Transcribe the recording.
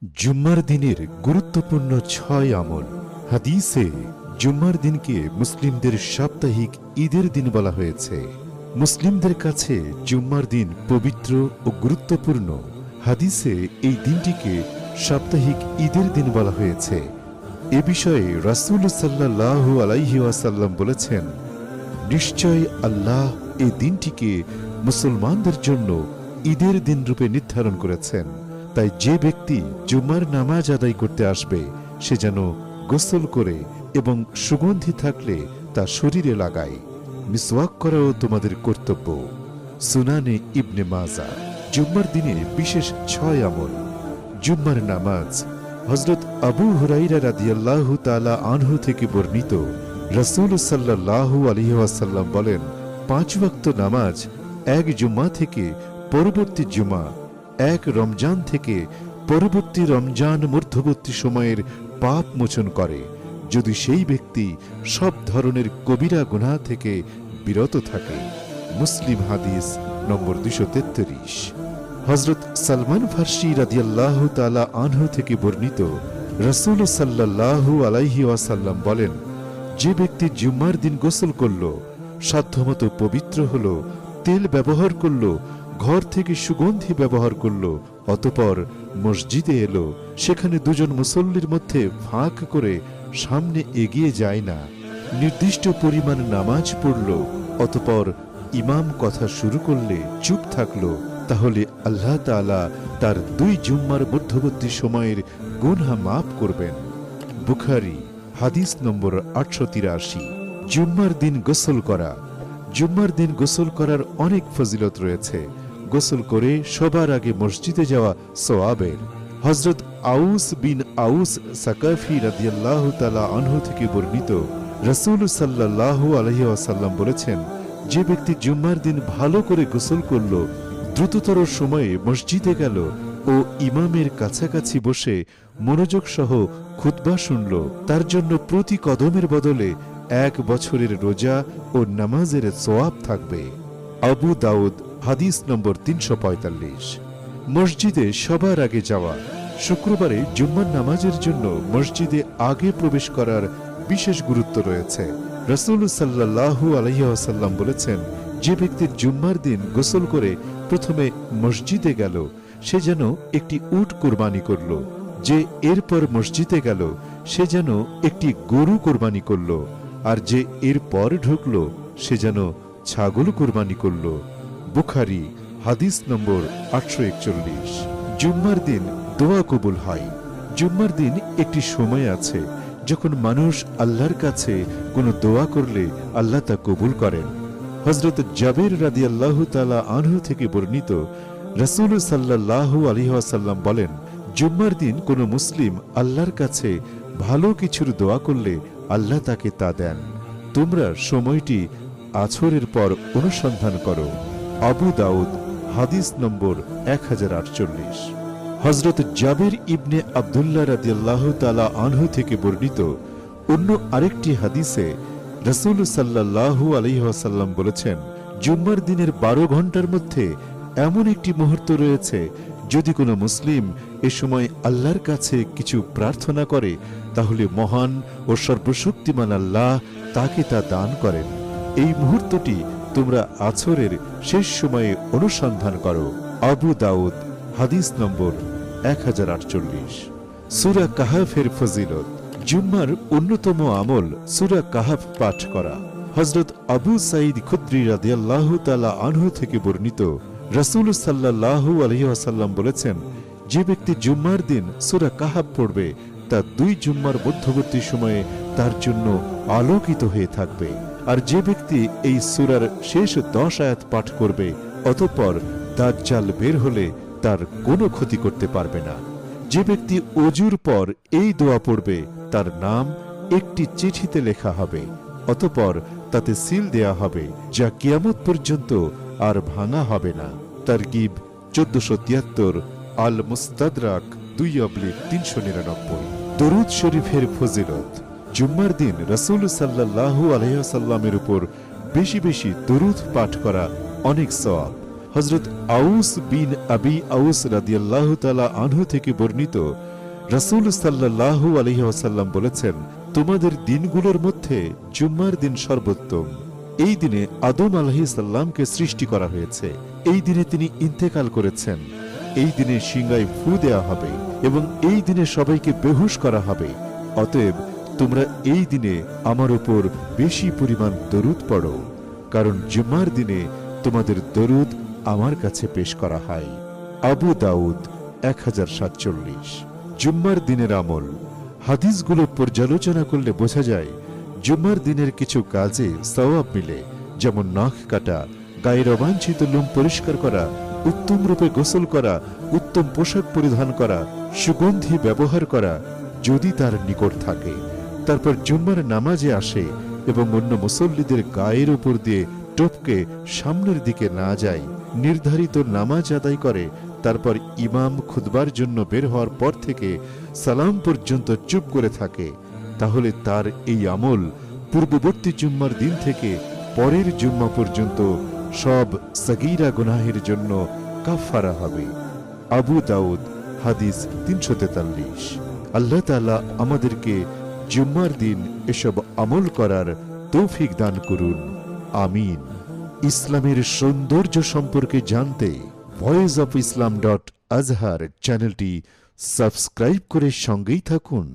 জুম্মার দিনের গুরুত্বপূর্ণ ৬ আমল। হাদিসে জুম্মার দিনকে মুসলিমদের সাপ্তাহিক ঈদের দিন বলা হয়েছে। মুসলিমদের কাছে জুম্মার দিন পবিত্র ও গুরুত্বপূর্ণ। হাদিসে এই দিনটিকে সাপ্তাহিক ঈদের দিন বলা হয়েছে। এ বিষয়ে রাসূল সাল্লাল্লাহু আলাইহি ওয়াসাল্লাম বলেছেন, নিশ্চয় আল্লাহ এই দিনটিকে মুসলমানদের জন্য ঈদের দিন রূপে নির্ধারণ করেছেন। তাই যে ব্যক্তি জুমার নামাজ আদায় করতে আসবে সে যেন গোসল করে এবং সুগন্ধি থাকলে তা শরীরে লাগায়। মিসওয়াক করাও তোমাদের কর্তব্য। সুনানে ইবনে মাজা। জুম্মার দিনে বিশেষ ৬ আমল। জুম্মার নামাজ। হযরত আবু হুরায়রা রাদিয়াল্লাহু তাআলা আনহু থেকে বর্ণিত, রাসূল সাল্লাল্লাহু আলাইহি ওয়াসাল্লাম বলেন, ৫ ওয়াক্ত নামাজ এক জুমা থেকে পরবর্তী জুমা, এক রমজান থেকে পরবর্তী রমজান মধ্যবর্তী সময়ের পাপ মোচন করে, যদি সেই ব্যক্তি সব ধরনের কবিরা গুনাহ থেকে বিরত থাকে। মুসলিম হাদিস নম্বর ২৩৩। হযরত সালমান ফারসি রাদিয়াল্লাহু তাআলা আনহু থেকে বর্ণিত, রাসূল সাল্লাল্লাহু আলাইহি ওয়াসাল্লাম বলেন, যে ব্যক্তি জুম্মার দিন গোসল করল, সাধ্যমতো পবিত্র হল, তেল ব্যবহার করল, ঘর থেকে সুগন্ধি ব্যবহার করল, অতঃপর মসজিদে এলো, সেখানে দুজন মুসল্লির মধ্যে ফাঁক করে সামনে এগিয়ে যায় না, নির্দিষ্ট পরিমাণ নামাজ পড়ল, অতঃপর ইমাম কথা শুরু করলে চুপ থাকল, তাহলে আল্লাহ তাআলা তার ২ জুম্মার মধ্যবর্তী সময়ের গুনাহ মাফ করবেন। বুখারী হাদিস নম্বর ৮৮৩। জুম্মার দিন গোসল করা। জুম্মার দিন গোসল করার অনেক ফজিলত রয়েছে। গোসল করে সবার আগে মসজিদে যাওয়া সওয়াবের। হযরত আউস বিন আউস সাকাফি রাদিয়াল্লাহু তাআলা আনহু থেকে বর্ণিত, রাসূল সাল্লাল্লাহু আলাইহি ওয়াসাল্লাম বলেছেন, যে ব্যক্তি জুম্মার দিন ভালো করে গোসল করল, দ্রুততর সময়ে মসজিদে গেল ও ইমামের কাছাকাছি বসে মনোযোগ সহ খুতবা শুনল, তার জন্য প্রতি কদমের বদলে ১ বছরের রোজা ও নামাজের সওয়াব থাকবে। আবু দাউদ হাদিস নম্বর ৩৪৫। মসজিদে সবার আগে যাওয়া। শুক্রবারে জুম্মার নামাজের জন্য মসজিদে আগে প্রবেশ করার বিশেষ গুরুত্ব রয়েছে। রাসূল সাল্লাল্লাহু আলাইহি ওয়াসাল্লাম বলেছেন, যে ব্যক্তি জুম্মার দিন গোসল করে প্রথমে মসজিদে গেল, সে যেন একটি উট কোরবানি করল, যে এরপর মসজিদে গেল সে যেন একটি গরু কোরবানি করল, আর যে এরপর ঢুকল সে যেন ছাগল কোরবানি করল। বুখারী হাদিস নম্বর ৮৪১। জুম্মার দিন দোয়া কবুল হয়। জুম্মার দিন একটি সময় আছে যখন মানুষ আল্লাহর কাছে কোনো দোয়া করলে আল্লাহ তা কবুল করেন। হযরত জাবের রাদিয়াল্লাহু তাআলা আনহু থেকে বর্ণিত, রাসূল সাল্লাল্লাহু আলাইহি ওয়াসাল্লাম বলেন, জুম্মার দিন কোনো মুসলিম আল্লাহর কাছে ভালো কিছুর দোয়া করলে আল্লাহ তাকে তা দেন। তোমরা সময়টি আছরের পর অনুসন্ধান করো। আবু দাউদ হাদিস নম্বর ১০৪৮। হযরত জাবের ইবনে আব্দুল্লাহ রাদিয়াল্লাহু তাআলা আনহু থেকে বর্ণিত অন্য আরেকটি হাদিসে রাসূল সাল্লাল্লাহু আলাইহি ওয়াসাল্লাম বলেছেন, জুম্মার দিনের ১২ ঘন্টার মধ্যে এমন একটি মুহূর্ত রয়েছে, যদি কোনো মুসলিম এ সময় আল্লাহর কাছে কিছু প্রার্থনা করে তাহলে মহান ও সর্বশক্তিমান আল্লাহ তাকে তা দান করেন। এই মুহূর্তটি তোমরা আছরের শেষ সময়ে অনুসন্ধান করো। আবু দাউদ হাদিস নম্বর ১০৪৮। সূরা কাহাফের ফজিলত। জুম্মার অন্যতম আমল সূরা কাহাফ পাঠ করা। হযরত আবু সাঈদ খুদরি রাদিয়াল্লাহু তাআলা আনহু থেকে বর্ণিত, রাসূল সাল্লাল্লাহু আলাইহি ওয়াসাল্লাম বলেছেন, যে ব্যক্তি জুম্মার দিন সূরা কাহাফ পড়বে তা ২ জুম্মার মধ্যবর্তী সময়ে তার জন্য আলোকিত হয়ে থাকবে। আর যে ব্যক্তি এই সূরার শেষ ১০ আয়াত পাঠ করবে, অতঃপর দাজ্জাল বের হলে তার কোনো ক্ষতি করতে পারবে না। যে ব্যক্তি ওযুর পর এই দোয়া পড়বে, তার নাম একটি চিঠিতে লেখা হবে, অতঃপর তাতে সিল দেয়া হবে, যা কিয়ামত পর্যন্ত আর ভাঙা হবে না। তারগিব ১৪৭৩, আল মুস্তাদরাক ২/৩৯৯। দরুদ শরীফের ফজিলত। জুম্মার দিন রাসূল সাল্লাল্লাহু আলাইহি ওয়াসাল্লামের উপর বেশি বেশি দরুদ পাঠ করা অনেক সওয়াব। হযরত আউস বিন আবি আউস রাদিয়াল্লাহু তাআলা আনহু থেকে বর্ণিত, রাসূল সাল্লাল্লাহু আলাইহি ওয়াসাল্লাম বলেছেন, তোমাদের দিনগুলোর মধ্যে জুম্মার দিন সর্বোত্তম। এই দিনে আদম আলাইহিস সালামকে সৃষ্টি করা হয়েছে। এই দিনে তিনি ইন্তেকাল করেছেন। এই দিনে সিংহায় ফু দেয়া হবে এবং এই দিনে সবাইকে বেহুশ করা হবে। অতএব তোমরা এই দিনে আমার উপর বেশি পরিমাণ দরুদ পড়ো, কারণ জুম্মার দিনে তোমাদের দরুদ আমার কাছে পেশ করা হয়। আবু দাউদ 1047। জুম্মার দিনের আমল। হাদিসগুলো পর্যালোচনা করলে বোঝা যায় জুম্মার দিনের কিছু কাজে সওয়াব মিলে, যেমন নখ কাটা, গায়ের অবাঞ্ছিত লোম পরিষ্কার করা, উত্তম রূপে গোসল করা, উত্তম পোশাক পরিধান করা, সুগন্ধি ব্যবহার করা যদি তার নিকট থাকে, তারপর জুম্মার নামাজে আসে এবং অন্য মুসল্লিদের গায়ের উপর দিয়ে টপকে সামনের দিকে না যায়, নির্ধারিত নামাজ আদায় করে, তারপর ইমাম খুতবার জন্য বের হওয়ার পর থেকে সালাম পর্যন্ত চুপ করে থাকে, তাহলে তার এই আমল পূর্ববর্তী জুম্মার দিন থেকে পরের জুম্মা পর্যন্ত সব সগীরা গুনাহের জন্য কাফারা হবে। আবু দাউদ হাদিস 343। আল্লাহ তাআলা আমাদেরকে জুম্মার দিন এসব আমল করার তৌফিক দান করুন, আমিন। ইসলামের সৌন্দর্য সম্পর্কে জানতে voiceofislam.azhar চ্যানেলটি সাবস্ক্রাইব করে সঙ্গেই থাকুন।